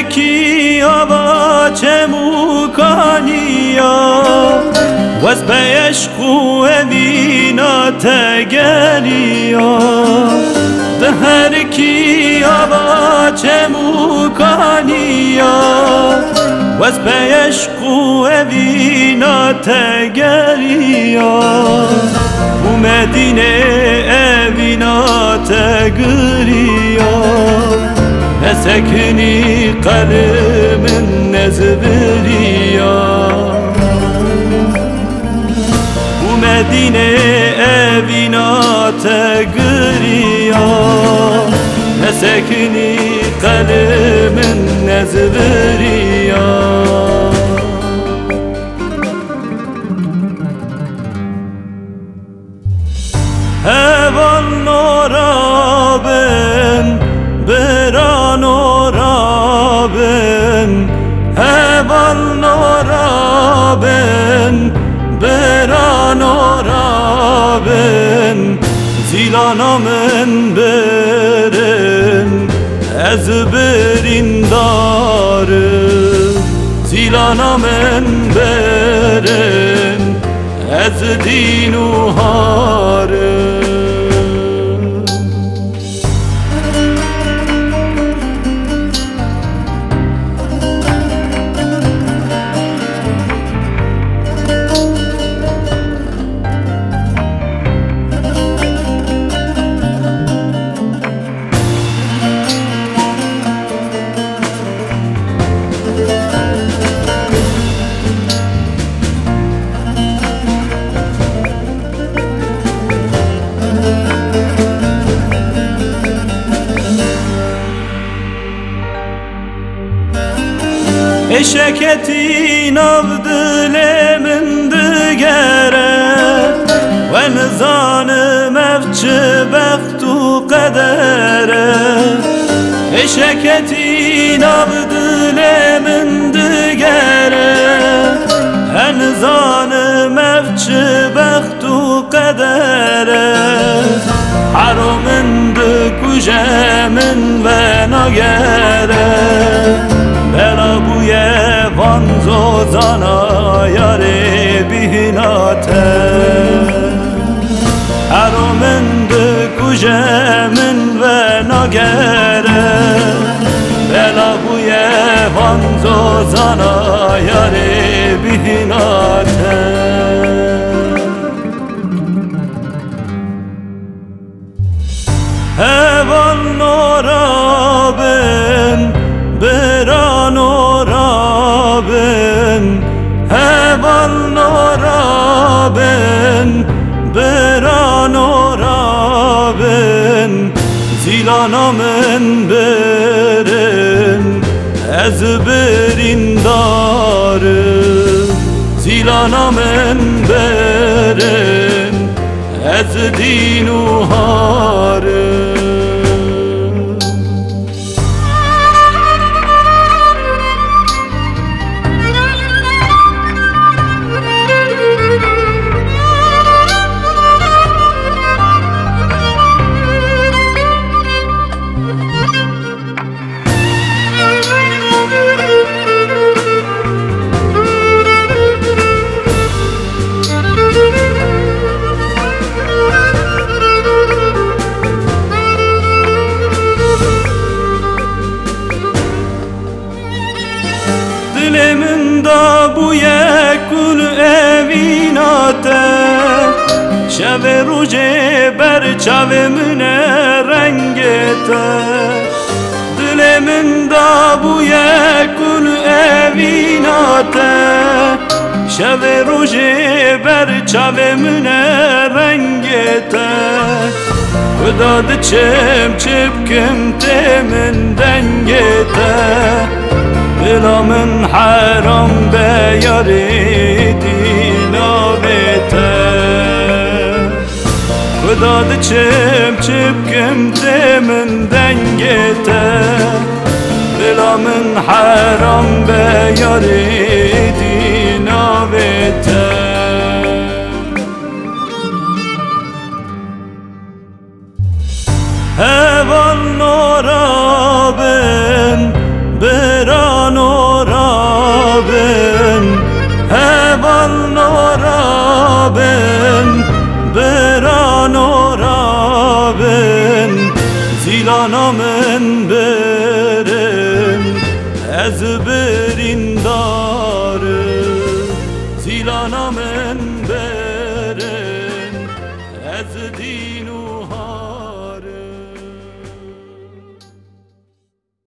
کی آوا چه موکانیا وز بیشق و وینا تگریا ده هر کی آوا چه موکانیا وز بیشق و وینا تگریا و مدینه وینا تگریا نسکنی قلم نزبریا و مدینه وینا تگریا نسکنی قلم نزبریا هوان نورابن برا نورابن هوان نورابن برا نورابن زیلانا من برن از برین دارم زیلانا من برن از دین و هارم eşeketi navdile min digere ve nizanım evçi bektu kadere eşeketi navdile min digere ve nizanım evçi bektu kadere harumin dikujemin ve nagere bela buye vanzo zana yare bihinate harumin dikujemin ve nagere bela buye vanzo zana yare bihinate hevan norabin برا نورابن هوان نورابن برا نورابن زیلانا من برن از برین دارم زیلانا من برن از دین و هارم Dilimin da bu yekul evinate şeve ruce ber çavemine rengete Dilimin da bu yekul evinate şeve ruce ber çavemine rengete Kudadı çem çepkim temin dengete Dilamın haram be yari dinavete Kudadı çep çepkim temin dengete Dilamın haram be yari dinavete Hevan norabin bera بران رابن بران رابن زیلانا من برم از برینداره زیلانا من برم از دی